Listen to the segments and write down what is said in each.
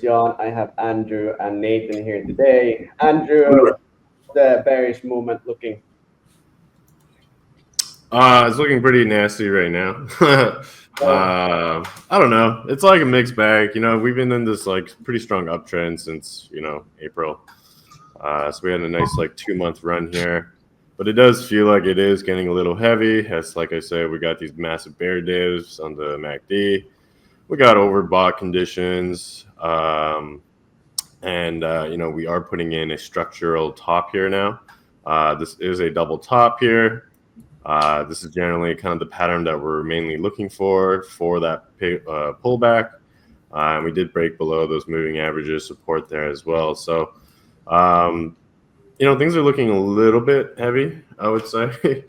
John. I have Andrew and Nathan here today. Andrew, the bearish movement looking? It's looking pretty nasty right now. I don't know. It's like a mixed bag. We've been in this like pretty strong uptrend since April. So we had a nice like 2-month run here, but it does feel like it is getting a little heavy. As like I said, we got these massive bear divs on the MACD. We got overbought conditions, and we are putting in a structural top here now. This is a double top here. This is generally kind of the pattern that we're mainly looking for that pullback. And we did break below those moving averages support there as well. So, things are looking a little bit heavy, I would say.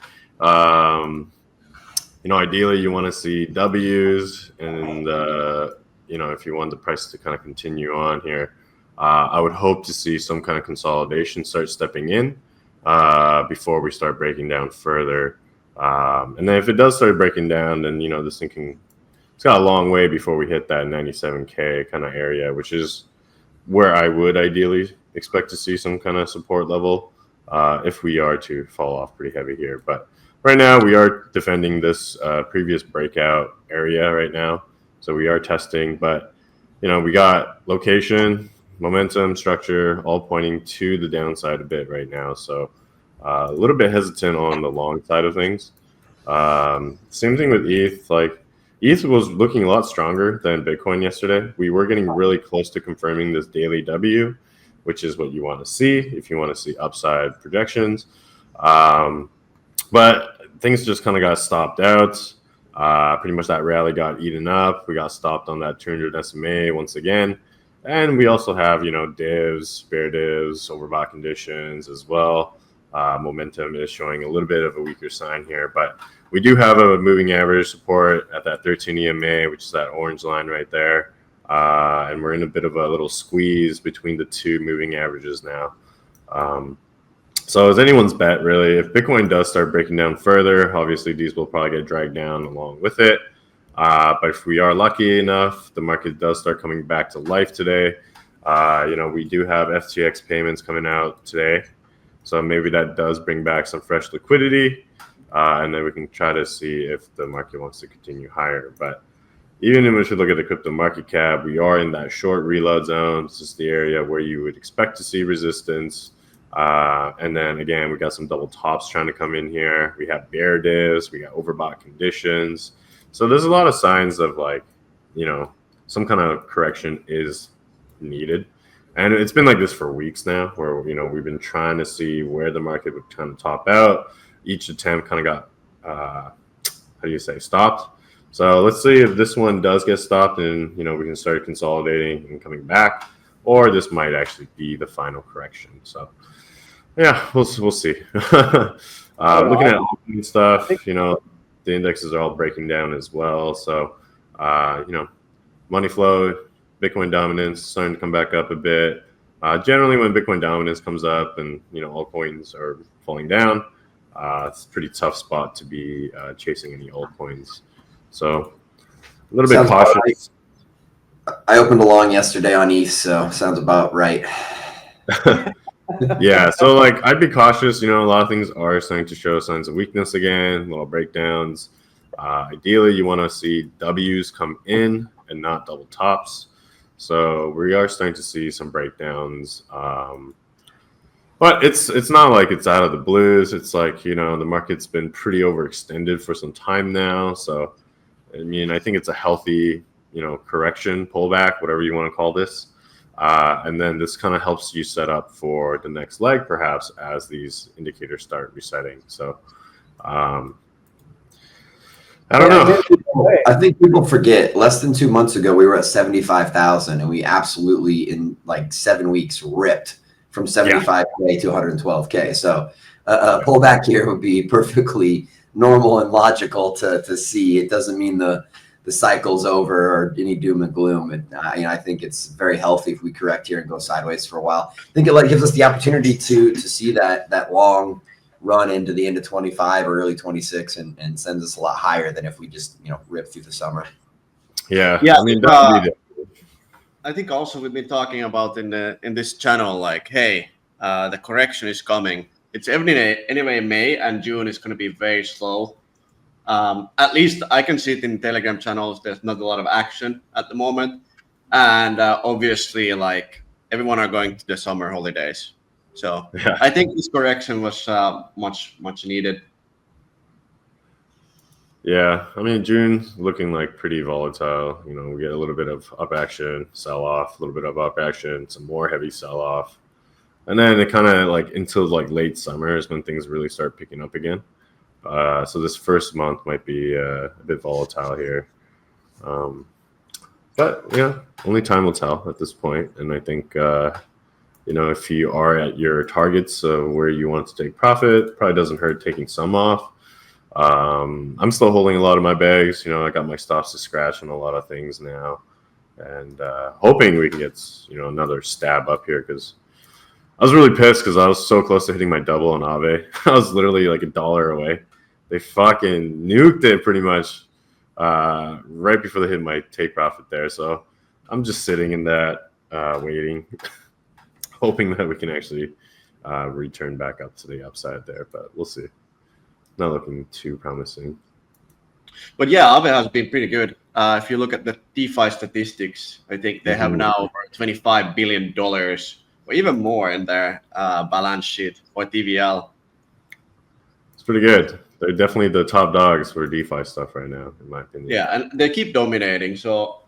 Ideally you want to see W's, and if you want the price to kind of continue on here, I would hope to see some kind of consolidation start stepping in before we start breaking down further. And then if it does start breaking down, then this thing it's got a long way before we hit that 97K kind of area, which is where I would ideally expect to see some kind of support level if we are to fall off pretty heavy here. But right now we are defending this previous breakout area right now, so we are testing. But we got location, momentum, structure all pointing to the downside a bit right now. So a little bit hesitant on the long side of things. Same thing with ETH. Like ETH was looking a lot stronger than Bitcoin yesterday. We were getting really close to confirming this daily W, which is what you want to see if you want to see upside projections. But things just kind of got stopped out. Pretty much that rally got eaten up. We got stopped on that 200 SMA once again. And we also have, divs, bear divs, overbought conditions as well. Momentum is showing a little bit of a weaker sign here, but we do have a moving average support at that 13 EMA, which is that orange line right there. And we're in a bit of a little squeeze between the two moving averages now. So it's anyone's bet, really. If Bitcoin does start breaking down further, obviously these will probably get dragged down along with it. But if we are lucky enough, the market does start coming back to life today. We do have FTX payments coming out today. So maybe that does bring back some fresh liquidity. And then we can try to see if the market wants to continue higher. But even if we look at the crypto market cap, we are in that short reload zone. This is the area where you would expect to see resistance. And then again, we got some double tops trying to come in here. We have bear divs, we got overbought conditions. So there's a lot of signs of some kind of correction is needed. And it's been like this for weeks now, where we've been trying to see where the market would kind of top out. Each attempt kind of got stopped. So let's see if this one does get stopped, and we can start consolidating and coming back, or this might actually be the final correction. So yeah, we'll see. Looking at open stuff, the indexes are all breaking down as well. So money flow, Bitcoin dominance starting to come back up a bit. Generally, when Bitcoin dominance comes up and altcoins are falling down, it's a pretty tough spot to be chasing any altcoins. So a little bit cautious. I opened a long yesterday on ETH, so sounds about right. Yeah, so I'd be cautious. A lot of things are starting to show signs of weakness again, little breakdowns. Ideally, you want to see W's come in and not double tops. So we are starting to see some breakdowns. But it's not like it's out of the blues. It's the market's been pretty overextended for some time now. So, I think it's a healthy, correction, pullback, whatever you want to call this. And then this kind of helps you set up for the next leg, perhaps, as these indicators start resetting. So, I don't know. I think people forget less than 2 months ago, we were at 75,000 and we absolutely in 7 weeks ripped from 75K to 112K. So a pullback here would be perfectly normal and logical to see. It doesn't mean the cycle's over or any doom and gloom. And I think it's very healthy if we correct here and go sideways for a while. I think it gives us the opportunity to see that long run into the end of 25 or early 26 and sends us a lot higher than if we just rip through the summer. Yeah. I think also we've been talking about in this channel, like, hey, the correction is coming. It's anyway May and June is going to be very slow. At least I can see it in Telegram channels. There's not a lot of action at the moment, and obviously, like everyone are going to the summer holidays. So Yeah. I think this correction was much needed. Yeah, I mean, June's looking like pretty volatile. You know, we get a little bit of up action, sell off, a little bit of up action, some more heavy sell off. And then it kind of like until like late summer is when things really start picking up again. So this first month might be a bit volatile here. But yeah, only time will tell at this point. And I think, you know, if you are at your targets where you want to take profit, probably doesn't hurt taking some off. I'm still holding a lot of my bags. You know, I got my stops to scratch on a lot of things now, and hoping we can get, you know, another stab up here, because I was really pissed because I was so close to hitting my double on Aave. I was literally like $1 away. They fucking nuked it pretty much right before they hit my take profit there. So I'm just sitting in that, waiting, hoping that we can actually return back up to the upside there, but we'll see. Not looking too promising. But yeah, Aave has been pretty good. If you look at the DeFi statistics, I think they have now over $25 billion or even more in their balance sheet or TVL. It's pretty good. They're definitely the top dogs for DeFi stuff right now, in my opinion. Yeah, and they keep dominating. So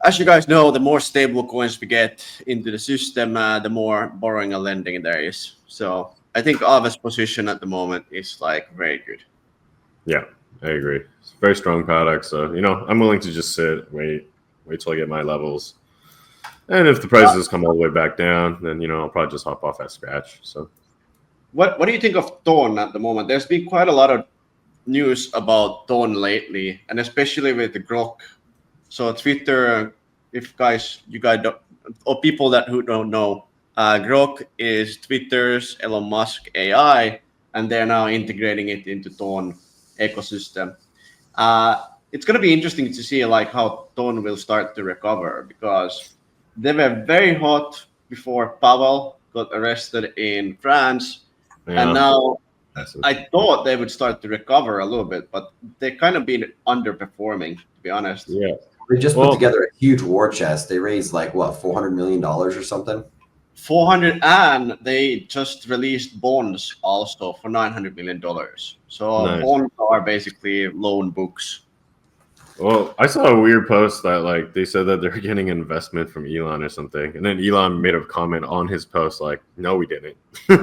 as you guys know, the more stable coins we get into the system, the more borrowing and lending there is. So I think Aave's position at the moment is like very good. Yeah, I agree. It's a very strong product. So, you know, I'm willing to just sit, wait till I get my levels. And if the prices come all the way back down, then, you know, I'll probably just hop off at scratch. So what do you think of Tone at the moment? There's been quite a lot of news about Tone lately, and especially with the Grok. So Twitter, if you guys don't, or people who don't know, Grok is Twitter's Elon Musk AI, and they're now integrating it into Tone ecosystem. It's going to be interesting to see like how Tone will start to recover, because they were very hot before Pavel got arrested in France, and now I thought they would start to recover a little bit, but they've kind of been underperforming, to be honest. yeah. They just put together a huge war chest. They raised like what, $400 million or something? 400, and they just released bonds also for $900 million. So Nice. Bonds are basically loan books. Well, I saw a weird post that like they said that they're getting an investment from Elon or something, and then Elon made a comment on his post like, "No, we didn't." So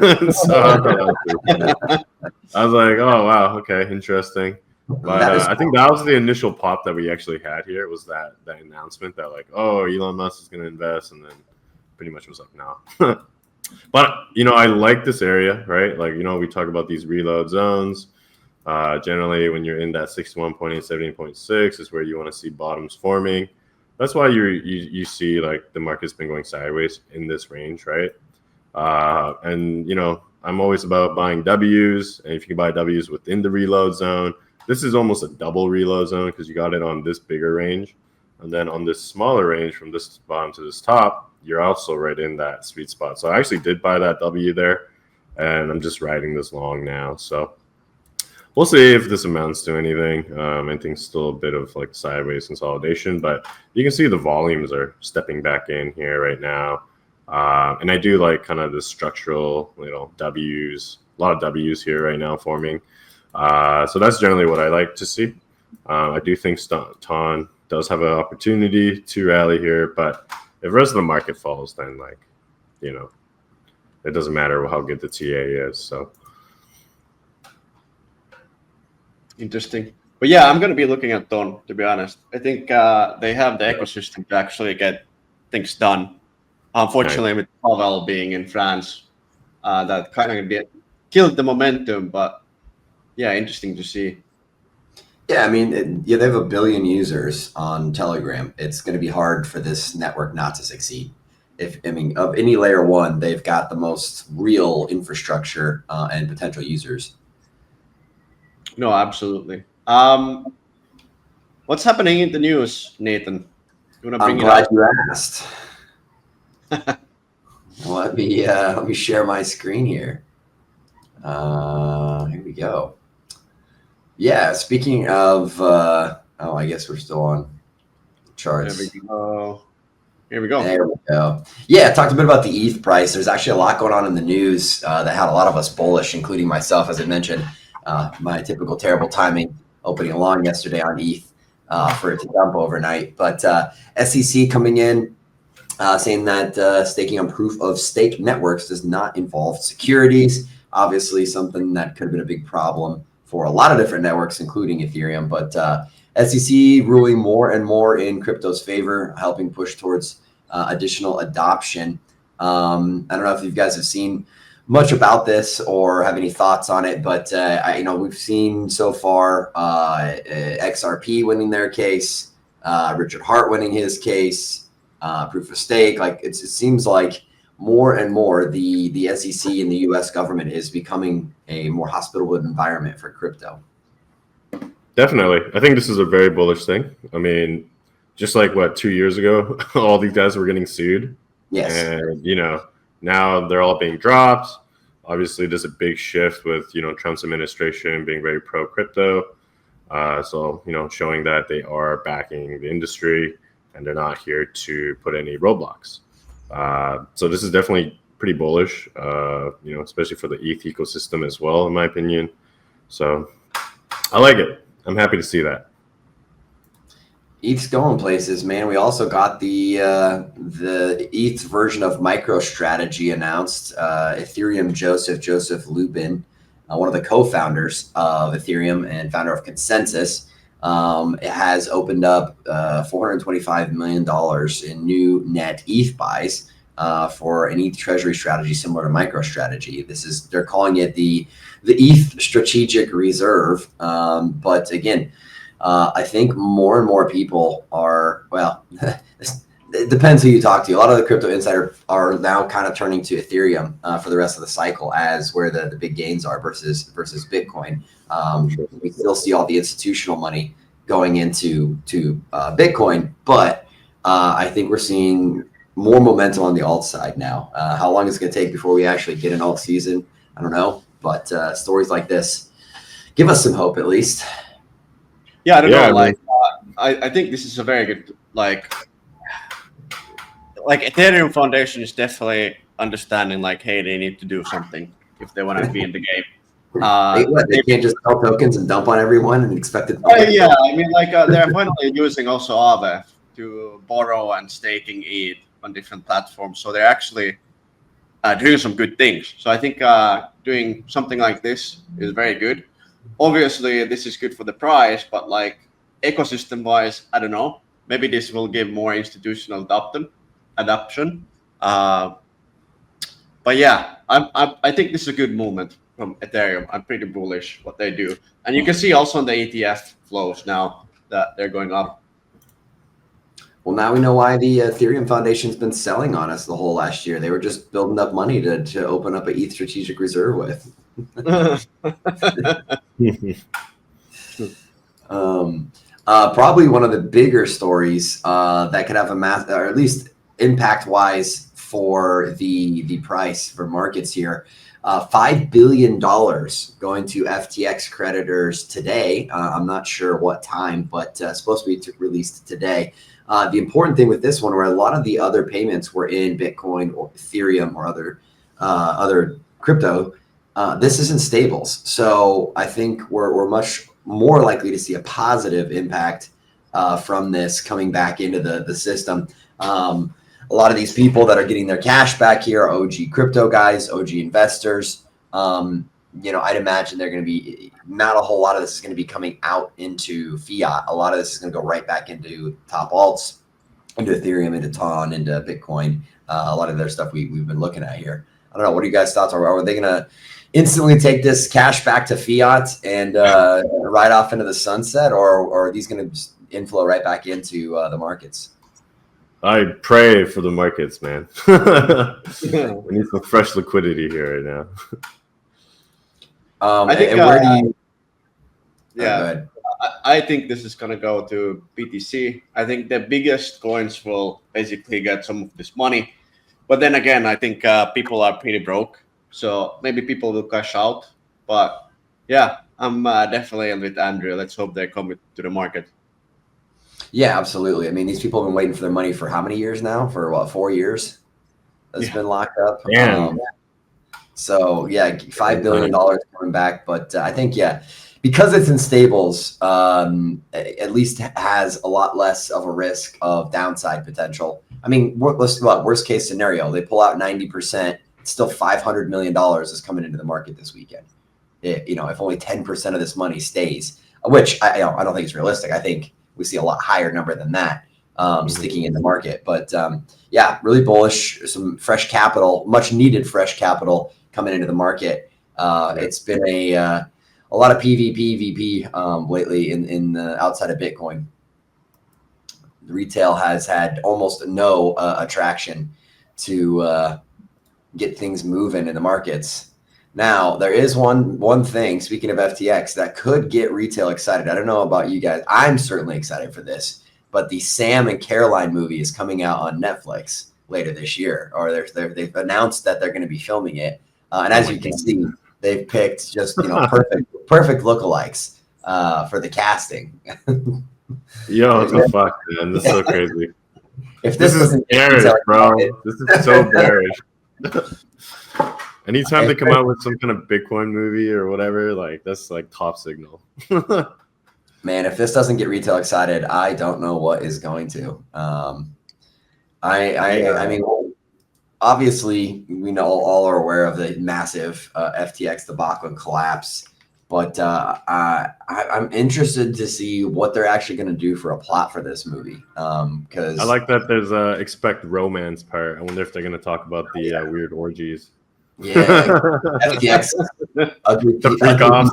I was like, "Oh wow, okay, interesting." But I think that was the initial pop that we actually had here, was that announcement that like, "Oh, Elon Musk is going to invest," and then pretty much was like, "No." But you know, I like this area, right? Like, you know, we talk about these reload zones. Generally, when you're in that 61.8, 70.6 is where you want to see bottoms forming. That's why you see like the market's been going sideways in this range, right? And you know, I'm always about buying W's, and if you can buy W's within the reload zone, this is almost a double reload zone because you got it on this bigger range, and then on this smaller range from this bottom to this top, you're also right in that sweet spot. So I actually did buy that W there, and I'm just riding this long now. So we'll see if this amounts to anything. I think still a bit of like sideways consolidation, but you can see the volumes are stepping back in here right now. And I do like kind of the structural, you know, W's, a lot of W's here right now forming. So that's generally what I like to see. I do think Ton does have an opportunity to rally here, but if the rest of the market falls, then like, you know, it doesn't matter how good the TA is. So Interesting. But yeah, I'm going to be looking at Ton, to be honest. I think they have the ecosystem to actually get things done. Unfortunately, with Pavel being in France, that kind of killed the momentum. But yeah, interesting to see. Yeah, I mean, yeah, they have 1 billion users on Telegram. It's going to be hard for this network not to succeed. I mean, of any layer one, they've got the most real infrastructure and potential users. No, absolutely. What's happening in the news, Nathan? You want to I'm bring it glad up? you asked. Let me share my screen here. Here we go. Yeah, speaking of, I guess we're still on charts. There we go. Here we go. There we go. Yeah, talked a bit about the ETH price. There's actually a lot going on in the news that had a lot of us bullish, including myself, as I mentioned. My typical terrible timing opening along yesterday on ETH for it to dump overnight. But SEC coming in saying that staking on proof of stake networks does not involve securities. Obviously, something that could have been a big problem for a lot of different networks, including Ethereum. But SEC ruling more and more in crypto's favor, helping push towards additional adoption. I don't know if you guys have seen much about this or have any thoughts on it, but we've seen so far XRP winning their case, Richard Hart winning his case, proof of stake. Like it seems like more and more the SEC and the U.S. government is becoming a more hospitable environment for crypto. Definitely. I think this is a very bullish thing. I mean, just like 2 years ago, all these guys were getting sued. Yes. And, now they're all being dropped. Obviously, there's a big shift with, Trump's administration being very pro crypto. So, showing that they are backing the industry and they're not here to put any roadblocks. So this is definitely pretty bullish, especially for the ETH ecosystem as well, in my opinion. So I like it. I'm happy to see that. ETH's going places, man. We also got the ETH version of MicroStrategy announced. Ethereum Joseph Lubin, one of the co-founders of Ethereum and founder of Consensus, it has opened up $425 million in new net ETH buys for an ETH treasury strategy similar to MicroStrategy. They're calling it the ETH strategic reserve. But again, I think more and more people are, it depends who you talk to. A lot of the crypto insiders are now kind of turning to Ethereum for the rest of the cycle as where the big gains are versus Bitcoin. We still see all the institutional money going into Bitcoin, but I think we're seeing more momentum on the alt side now. How long is it going to take before we actually get an alt season? I don't know, but stories like this give us some hope at least. Yeah, I don't know. I think this is a very good Ethereum Foundation is definitely understanding hey, they need to do something if they want to be in the game. They can't just sell tokens and dump on everyone and expect it. Yeah, I mean, they're finally using also Aave to borrow and staking ETH on different platforms. So they're actually doing some good things. So I think doing something like this is very good. Obviously, this is good for the price, but ecosystem-wise, I don't know. Maybe this will give more institutional adoption. But yeah, I think this is a good movement from Ethereum. I'm pretty bullish what they do, and you can see also on the ETF flows now that they're going up. Well, now we know why the Ethereum Foundation's been selling on us the whole last year. They were just building up money to open up an ETH strategic reserve with. Probably one of the bigger stories that could have a mass, or at least impact-wise for the price for markets here. $5 billion going to FTX creditors today. I'm not sure what time, but supposed to be released today. The important thing with this one, where a lot of the other payments were in Bitcoin or Ethereum or other crypto, this is in stables. So I think we're much more likely to see a positive impact from this coming back into the system. A lot of these people that are getting their cash back here are OG crypto guys, OG investors. I'd imagine they're going to be, not a whole lot of this is going to be coming out into fiat. A lot of this is going to go right back into top alts, into Ethereum, into TON, into Bitcoin. A lot of their stuff we've been looking at here. I don't know. What are you guys' thoughts? Are they going to instantly take this cash back to fiat and ride off into the sunset, or are these going to inflow right back into the markets? I pray for the markets, man. We need some fresh liquidity here right now. I think. Where do you? Yeah, I think this is gonna go to BTC. I think the biggest coins will basically get some of this money, but then again, I think people are pretty broke, so maybe people will cash out. But yeah, I'm definitely with Andrew. Let's hope they come to the market. Yeah, absolutely. I mean, these people have been waiting for their money for how many years now? For what, 4 years? That's been locked up. Damn. So yeah, $5 billion coming back, but I think because it's in stables, at least has a lot less of a risk of downside potential. I mean, worst case scenario, they pull out 90%, it's still $500 million is coming into the market this weekend. If only 10% of this money stays, which I don't think it's realistic. I think we see a lot higher number than that sticking in the market. But really bullish. Some fresh capital, much needed fresh capital coming into the market. It's been a lot of PvP lately in the outside of Bitcoin. The retail has had almost no attraction to get things moving in the markets. Now, there is one thing, speaking of FTX, that could get retail excited. I don't know about you guys. I'm certainly excited for this, but the Sam and Caroline movie is coming out on Netflix later this year, or they've announced that they're going to be filming it. And as you can see, they've picked just perfect lookalikes for the casting. Yo, what the fuck, man? This is so crazy. If this is bearish, bro. This is so bearish. Anytime they come out with some kind of Bitcoin movie or whatever, like that's like top signal. Man, if this doesn't get retail excited, I don't know what is going to. I mean, obviously, we know all are aware of the massive FTX debacle and collapse, but I'm interested to see what they're actually going to do for a plot for this movie. Because I like that there's a expect romance part. I wonder if they're going to talk about the weird orgies. Yeah, FTX, ugly, the freak offs.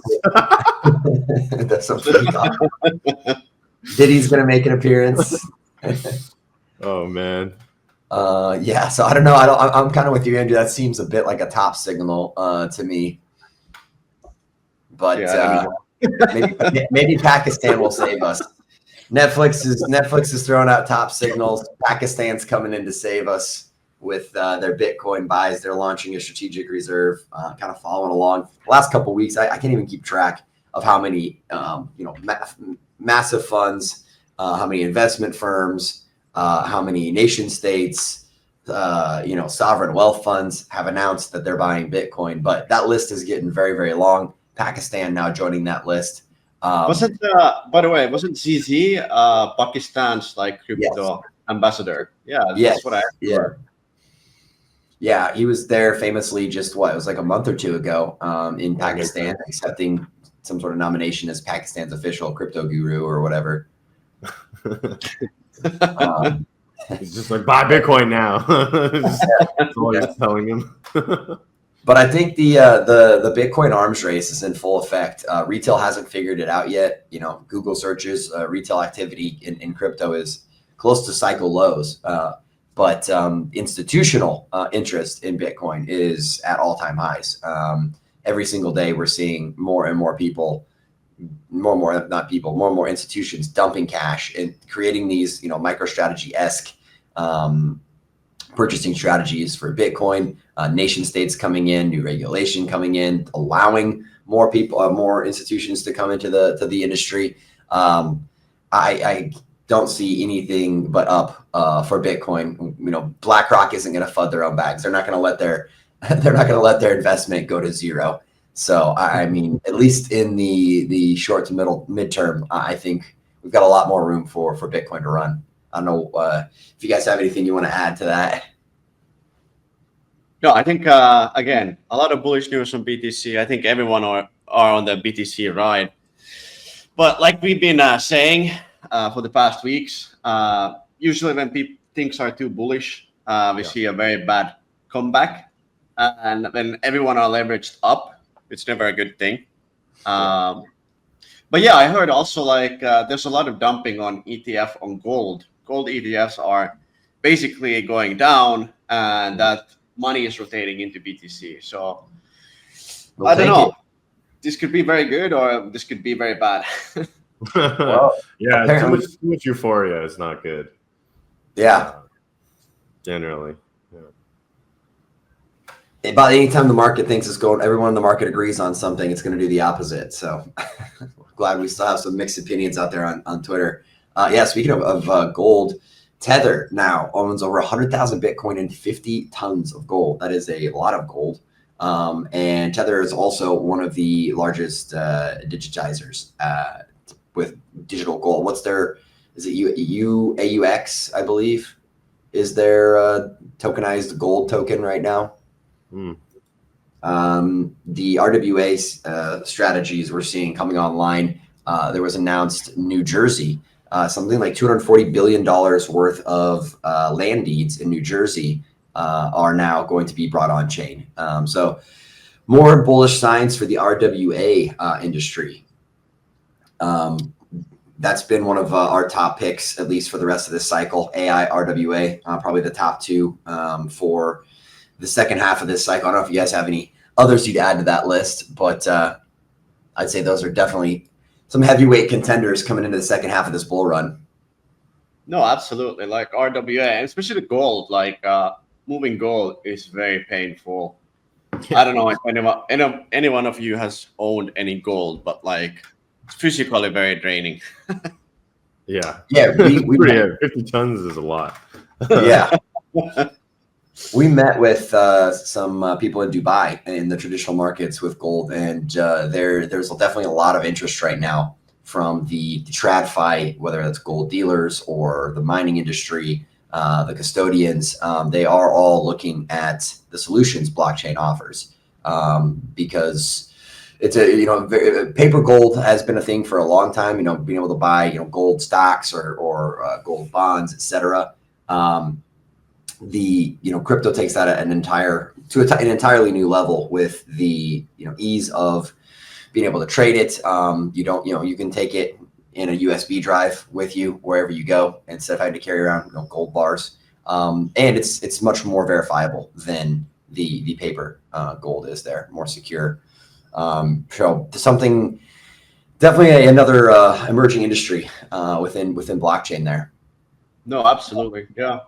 That's some freak off. Diddy's gonna make an appearance. Oh man. So I don't know. I'm kind of with you, Andrew. That seems a bit like a top signal to me. But maybe Pakistan will save us. Netflix is throwing out top signals. Pakistan's coming in to save us with their Bitcoin buys. They're launching a strategic reserve, kind of following along. The last couple of weeks, I can't even keep track of how many, massive funds, how many investment firms, how many nation states, sovereign wealth funds have announced that they're buying Bitcoin. But that list is getting very, very long. Pakistan now joining that list. By the way, wasn't ZZ Pakistan's crypto ambassador? Yeah, that's what I heard. Yeah, he was there famously it was like a month or two ago in Pakistan, accepting some sort of nomination as Pakistan's official crypto guru or whatever. He's just like, buy Bitcoin now. That's all he's telling him. But I think the Bitcoin arms race is in full effect. Retail hasn't figured it out yet. Google searches, retail activity in crypto is close to cycle lows. But institutional interest in Bitcoin is at all-time highs. Every single day, we're seeing more and more people, more and more institutions dumping cash and creating these, MicroStrategy-esque purchasing strategies for Bitcoin. Nation states coming in, new regulation coming in, allowing more people, more institutions to come into the industry. I don't see anything but up for Bitcoin. BlackRock isn't going to FUD their own bags. They're not going to let their investment go to zero. So I mean, at least in the short to midterm, I think we've got a lot more room for Bitcoin to run. I don't know if you guys have anything you want to add to that. No, I think again, a lot of bullish news on BTC. I think everyone are on the BTC ride. But like we've been saying for the past weeks, usually when things are too bullish, we see a very bad comeback. And when everyone are leveraged up, it's never a good thing. But yeah, I heard also there's a lot of dumping on ETF on gold. Gold ETFs are basically going down, and that money is rotating into BTC. So I don't know. This could be very good, or this could be very bad. Well, Yeah, too apparently- much euphoria is not good. Yeah. Generally. About any time the market thinks it's going, everyone in the market agrees on something, it's going to do the opposite. So glad we still have some mixed opinions out there on Twitter. Yeah, speaking of gold, Tether now owns over 100,000 Bitcoin and 50 tons of gold. That is a lot of gold. And Tether is also one of the largest digitizers with digital gold. What's their, is it AUX, I believe, is their tokenized gold token right now? Mm. The RWA strategies we're seeing coming online, there was announced New Jersey, something like $240 billion worth of land deeds in New Jersey are now going to be brought on chain. So more bullish signs for the RWA industry. That's been one of our top picks, at least for the rest of this cycle. AI, RWA, probably the top two for the second half of this cycle. I don't know if you guys have any others you'd add to that list, but I'd say those are definitely some heavyweight contenders coming into the second half of this bull run. No, absolutely. Like RWA, and especially gold, like moving gold is very painful. I don't know if any one of you has owned any gold, but like it's physically very draining. Yeah. Yeah, we Pretty heavy. 50 tons is a lot. yeah. We met with some people in Dubai in the traditional markets with gold, and there's definitely a lot of interest right now from the TradFi, whether that's gold dealers or the mining industry, the custodians. They are all looking at the solutions blockchain offers because it's paper gold has been a thing for a long time. Being able to buy gold stocks or gold bonds, etc. Crypto takes that an entirely new level with the ease of being able to trade it. You can take it in a USB drive with you wherever you go instead of having to carry around gold bars. And it's much more verifiable than the paper gold is. There, more secure. So something definitely another emerging industry within blockchain there. No, absolutely, yeah.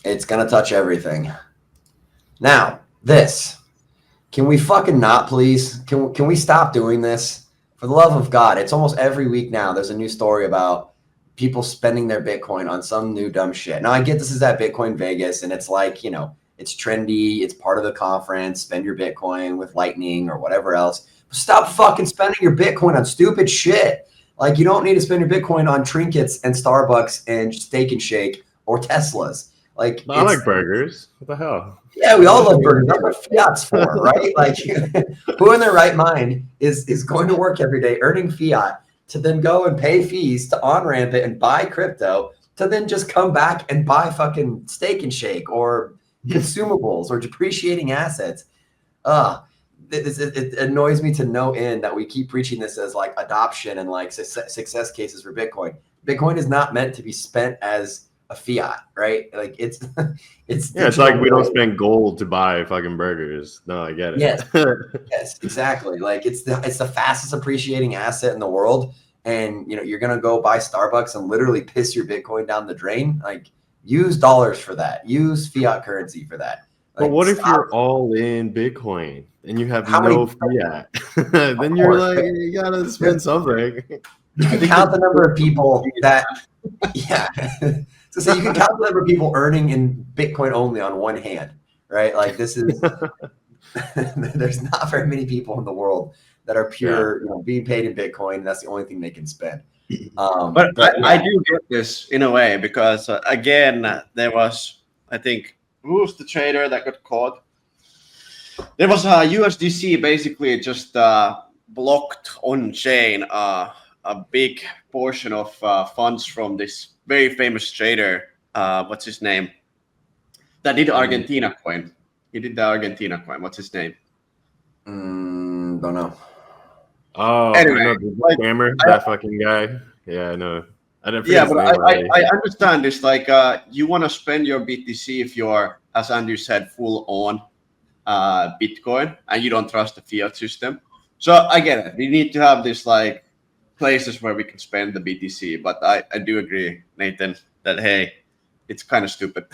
It's gonna touch everything. Now, can we fucking not, please? Can we stop doing this? For the love of God, it's almost every week now. There's a new story about people spending their Bitcoin on some new dumb shit. Now, I get this is at Bitcoin Vegas, and it's like, it's trendy. It's part of the conference. Spend your Bitcoin with Lightning or whatever else. But stop fucking spending your Bitcoin on stupid shit. Like, you don't need to spend your Bitcoin on trinkets and Starbucks and Steak and Shake or Teslas. Like, I like burgers. What the hell? Yeah, we all love burgers. That's what fiat's for, right? Like, who in their right mind is going to work every day earning fiat to then go and pay fees to on-ramp it and buy crypto to then just come back and buy fucking Steak and Shake or consumables or depreciating assets? It annoys me to no end that we keep preaching this as like adoption and like success cases for Bitcoin. Bitcoin is not meant to be spent as a fiat, right? Like it's like we don't spend gold to buy fucking burgers. No, I get it. Yes, yes, exactly. Like it's the fastest appreciating asset in the world, and you're gonna go buy Starbucks and literally piss your Bitcoin down the drain. Like, use dollars for that. Use fiat currency for that. But what if you're all in Bitcoin and you have no fiat? Then you're like, you gotta spend something. You can count the number of people that, yeah. So you can count the number of people earning in Bitcoin only on one hand, right? Like this is, there's not very many people in the world that are pure, being paid in Bitcoin. That's the only thing they can spend. But I do get this in a way because again, there was, I think, who was the trader that got caught? There was a USDC basically just blocked on chain a big portion of funds from this very famous trader. What's his name? That did Argentina coin. He did the Argentina coin. What's his name? Don't know. Oh, Anyway, I know the scammer, that fucking guy. Yeah, I know. I understand this. Like, you want to spend your BTC if you are, as Andrew said, full on Bitcoin, and you don't trust the fiat system. So I get it. We need to have this like places where we can spend the BTC. But I do agree, Nathan, that hey, it's kind of stupid.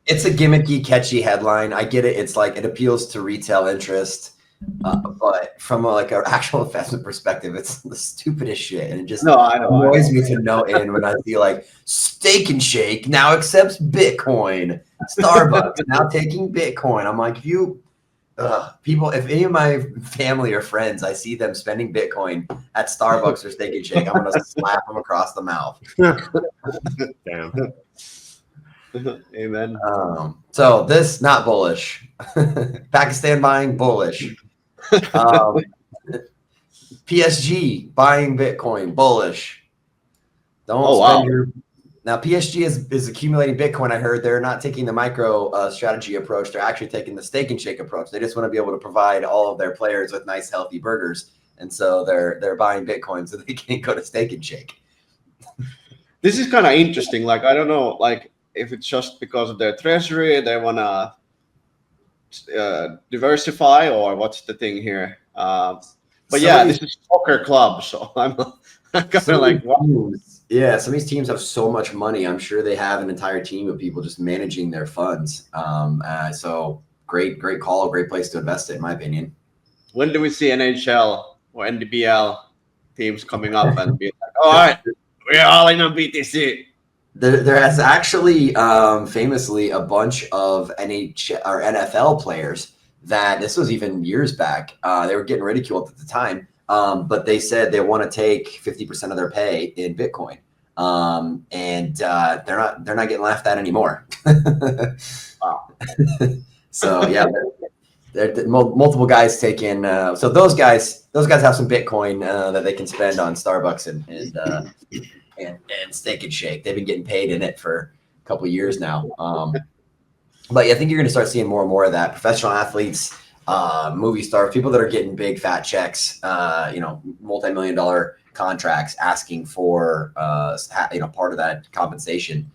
It's a gimmicky, catchy headline. I get it. It's like it appeals to retail interest, but from like an actual investment perspective, it's the stupidest shit, and it just I know. annoys me to no end when I see like Steak and Shake now accepts Bitcoin, Starbucks now taking Bitcoin. I'm like, people, if any of my family or friends, I see them spending Bitcoin at Starbucks or Steak and Shake, I'm gonna slap them across the mouth. Damn. Amen. So this not bullish. Pakistan buying bullish. PSG buying Bitcoin bullish. Don't spend your. Now PSG is accumulating Bitcoin. I heard they're not taking the micro strategy approach. They're actually taking the Steak and Shake approach. They just want to be able to provide all of their players with nice, healthy burgers, and so they're buying Bitcoin so they can't go to Steak and Shake. This is kind of interesting. Like I don't know, like if it's just because of their treasury, they want to diversify, or what's the thing here? But yeah, this is soccer club, so I'm kind of like, what? Yeah, some of these teams have so much money. I'm sure they have an entire team of people just managing their funds. So great call, great place to invest it, in my opinion. When do we see NHL or NDBL teams coming up and be like, all right, we're all in on BTC? There has actually famously a bunch of NFL players that this was even years back. They were getting ridiculed at the time, but they said they want to take 50% of their pay in Bitcoin, and they're not getting laughed at anymore. Wow. So yeah, multiple guys taking. So those guys have some Bitcoin that they can spend on Starbucks and Steak and Shake. They've been getting paid in it for a couple of years now. But yeah, I think you're going to start seeing more and more of that. Professional athletes, movie stars, people that are getting big fat checks, multi-million-dollar contracts, asking for part of that compensation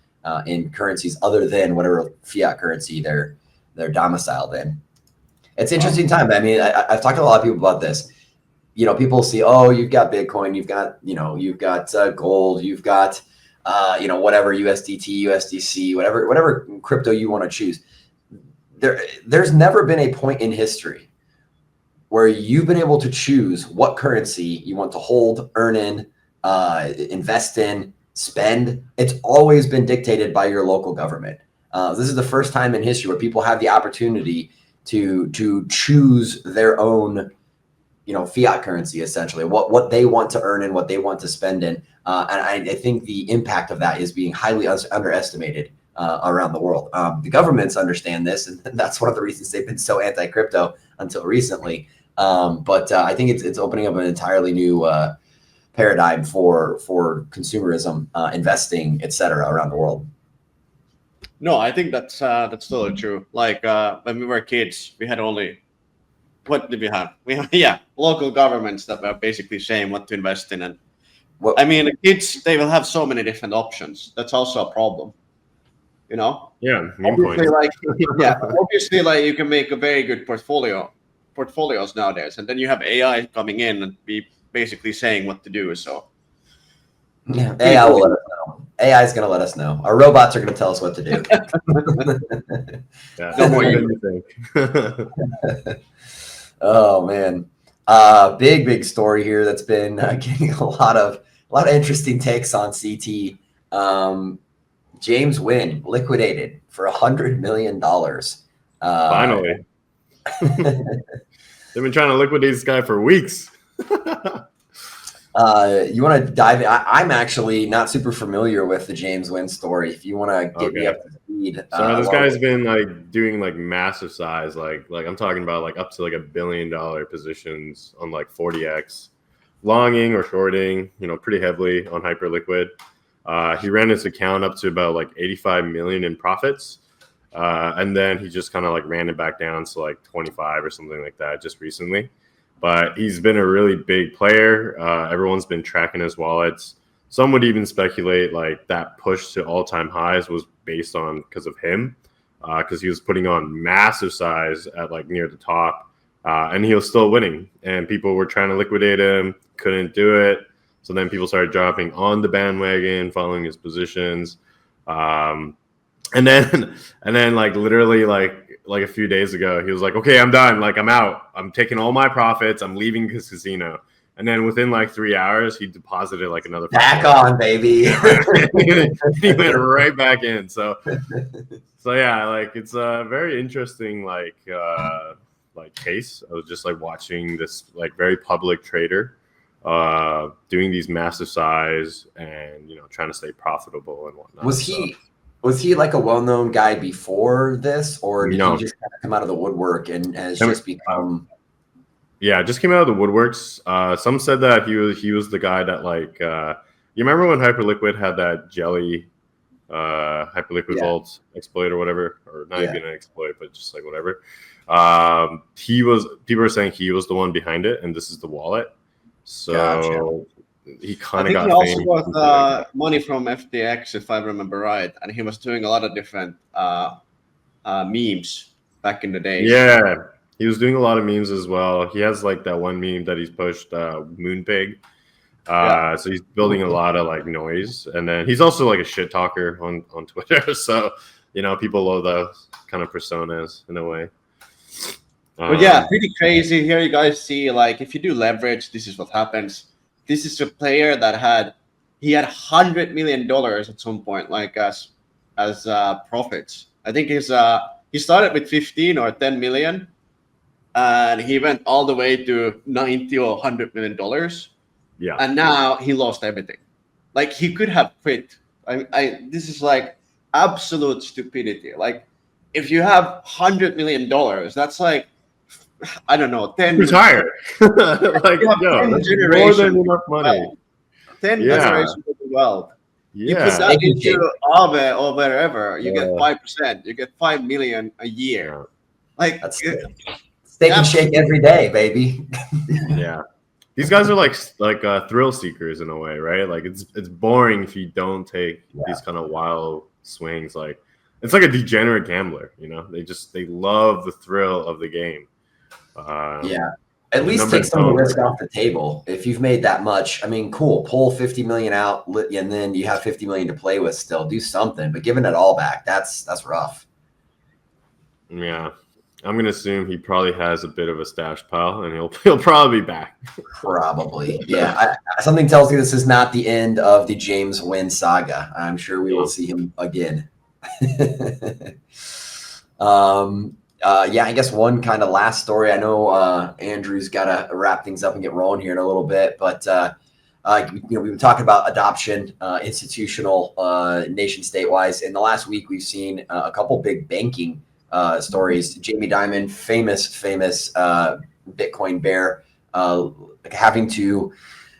in currencies other than whatever fiat currency they're domiciled in. It's an interesting time. I mean, I've talked to a lot of people about this. People see, oh, you've got Bitcoin, you've got gold, you've got, whatever USDT, USDC, whatever crypto you want to choose. There's never been a point in history where you've been able to choose what currency you want to hold, earn in, invest in, spend. It's always been dictated by your local government. This is the first time in history where people have the opportunity to choose their own fiat currency, essentially, what they want to earn and what they want to spend in. And I think the impact of that is being highly underestimated around the world. The governments understand this, and that's one of the reasons they've been so anti-crypto until recently. But I think it's opening up an entirely new paradigm for consumerism, investing, etc., around the world. No, I think that's totally true. Like when we were kids, we had only. What did we have? Local governments that were basically saying what to invest in. And I mean, kids, they will have so many different options. That's also a problem, Yeah, obviously, like you can make a very good portfolios nowadays, and then you have AI coming in and be basically saying what to do. So yeah, AI will let us know. AI is going to let us know. Our robots are going to tell us what to do. No more you think. Oh man, big story here that's been getting a lot of interesting takes on CT. James Wynn liquidated for $100 million. Finally, they've been trying to liquidate this guy for weeks. You want to dive in? I'm actually not super familiar with the James Wynn story. If you want to get me up to speed. So this guy's been like doing like massive size, like I'm talking about like up to like $1 billion positions on like 40x, longing or shorting, pretty heavily on Hyperliquid. He ran his account up to about like 85 million in profits. And then he just kind of like ran it back down to like 25 or something like that just recently. But he's been a really big player. Everyone's been tracking his wallets. Some would even speculate like that push to all-time highs was based on because of him, because he was putting on massive size at like near the top, and he was still winning. And people were trying to liquidate him, couldn't do it. So then people started jumping on the bandwagon, following his positions. And then like literally like a few days ago, he was like, okay, I'm done. Like, I'm out. I'm taking all my profits. I'm leaving his casino. And then within like 3 hours, he deposited like another back on, baby. he went right back in. So yeah, like it's a very interesting like case. I was just like watching this like very public trader doing these massive size and trying to stay profitable and whatnot. Was he like a well-known guy before this, or did No. he just kind of come out of the woodwork and has just become? Yeah, just came out of the woodworks. Some said that he was the guy that like you remember when Hyperliquid had that jelly Hyperliquid vault exploit or whatever, or not even an exploit, but just like whatever. People are saying he was the one behind it, and this is the wallet. So he kind of got. He also got money from FTX, if I remember right, and he was doing a lot of different memes back in the day. Yeah, he was doing a lot of memes as well. He has like that one meme that he's pushed, Moonpig. So he's building a lot of like noise, and then he's also like a shit talker on Twitter. So people love those kind of personas in a way. But yeah, pretty crazy. Here you guys see like if you do leverage, this is what happens. This is a player that had $100 million at some point, like as profits. I think he started with 15 or 10 million, and he went all the way to 90 or $100 million. Yeah. And now he lost everything. Like he could have quit. This is like absolute stupidity. Like if you have $100 million, that's like, I don't know, 10 retire. Like, that's more than enough money. 10 generations of wealth. You put that into Aave or wherever, you get 5%. You get 5 million a year. Like that's steak and shake every day, baby. Yeah. These guys are like thrill seekers in a way, right? Like it's boring if you don't take these kind of wild swings. Like it's like a degenerate gambler, They love the thrill of the game. At least take some of the risk off the table. If you've made that much, I mean, cool. Pull 50 million out, and then you have 50 million to play with. Still, do something. But giving it all back, that's rough. Yeah. I'm gonna assume he probably has a bit of a stash pile, and he'll probably be back. Probably, yeah. Something tells me this is not the end of the James Wynn saga. I'm sure we will see him again. I guess one kind of last story. I know Andrew's got to wrap things up and get rolling here in a little bit, but we've been talking about adoption, institutional, nation state-wise. In the last week, we've seen a couple big banking stories. Jamie Dimon, famous Bitcoin bear, having to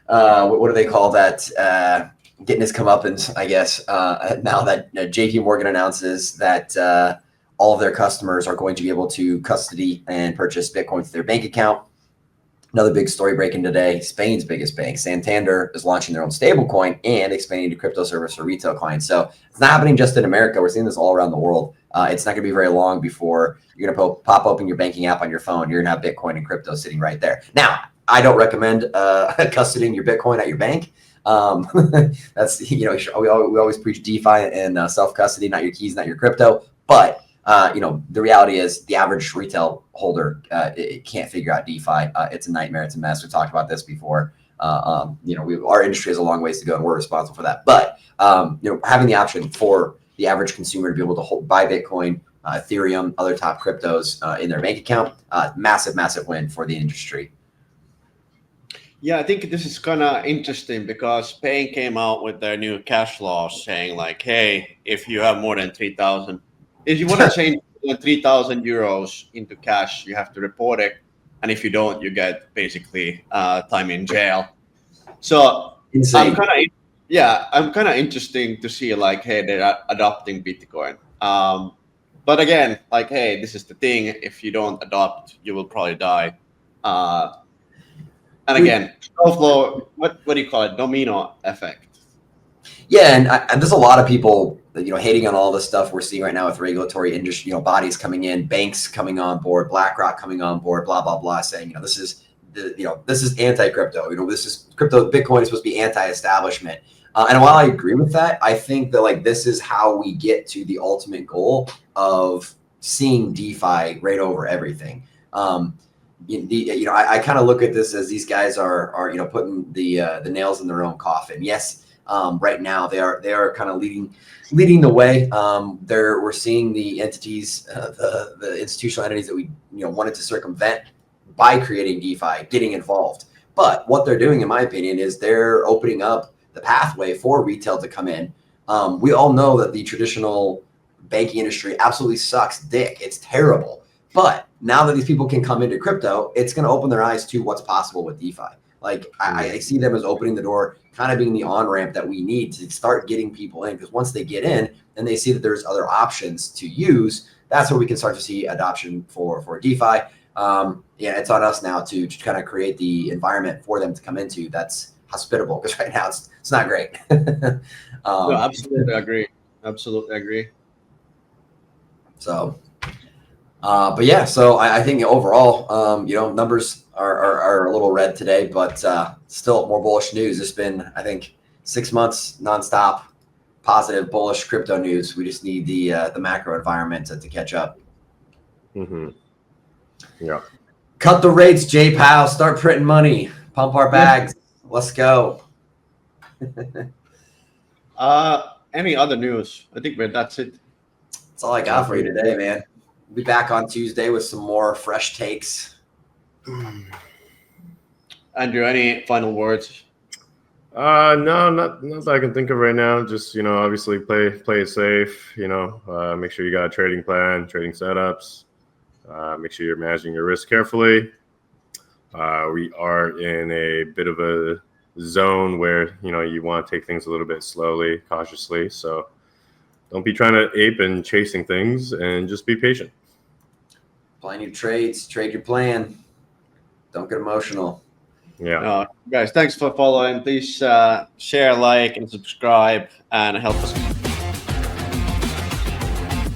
what do they call that? Getting his comeuppance, I guess. Now that JP Morgan announces that all of their customers are going to be able to custody and purchase Bitcoin to their bank account. Another big story breaking today: Spain's biggest bank, Santander, is launching their own stablecoin and expanding to crypto service for retail clients. So it's not happening just in America. We're seeing this all around the world. It's not going to be very long before you're going to pop open your banking app on your phone. You're going to have Bitcoin and crypto sitting right there. Now, I don't recommend custodying your Bitcoin at your bank. That's we always preach DeFi and self-custody, not your keys, not your crypto. But the reality is the average retail holder it can't figure out DeFi. It's a nightmare. It's a mess. We've talked about this before. Our industry has a long ways to go, and we're responsible for that. But having the option for the average consumer to be able to buy Bitcoin, Ethereum, other top cryptos in their bank account, massive win for the industry. Yeah, I think this is kind of interesting because Spain came out with their new cash laws saying like, hey, if you have more than 3,000, if you want to change 3,000 euros into cash, you have to report it. And if you don't, you get basically time in jail. So insane. I'm kind of interesting to see like, hey, they're adopting Bitcoin. But again, like, hey, this is the thing. If you don't adopt, you will probably die. And again, flow, what do you call it? Domino effect. Yeah, and there's a lot of people, hating on all the stuff we're seeing right now with regulatory industry, bodies coming in, banks coming on board, BlackRock coming on board, blah blah blah, saying, this this is anti-crypto. This is crypto. Bitcoin is supposed to be anti-establishment. And while I agree with that, I think that like this is how we get to the ultimate goal of seeing DeFi right over everything. I kind of look at this as these guys are putting the nails in their own coffin. Yes, right now they are kind of leading the way. We're seeing the entities, the institutional entities that we wanted to circumvent by creating DeFi getting involved. But what they're doing, in my opinion, is they're opening up the pathway for retail to come in. We all know that the traditional banking industry absolutely sucks dick. It's terrible. But now that these people can come into crypto, it's going to open their eyes to what's possible with DeFi. Like I see them as opening the door, kind of being the on-ramp that we need to start getting people in. Because once they get in and they see that there's other options to use, that's where we can start to see adoption for DeFi. It's on us now to kind of create the environment for them to come into that's hospitable, because right now it's not great. No, absolutely agree. So, but yeah, so I think overall, numbers are a little red today, but still more bullish news. It's been, I think, 6 months nonstop positive bullish crypto news. We just need the macro environment to catch up. Mm-hmm. Yeah. Cut the rates, J Powell. Start printing money. Pump our bags. Let's go. Any other news? I think that's it. That's all I got for you today, man. We'll be back on Tuesday with some more fresh takes. Andrew, any final words? No, not that I can think of right now. Just obviously play it safe. Make sure you got a trading plan, trading setups. Make sure you're managing your risk carefully. We are in a bit of a zone where you want to take things a little bit slowly, cautiously. So don't be trying to ape and chasing things, and just be patient. Plan your trades, trade your plan. Don't get emotional. Yeah. Guys, thanks for following. Please share, like, and subscribe, and help us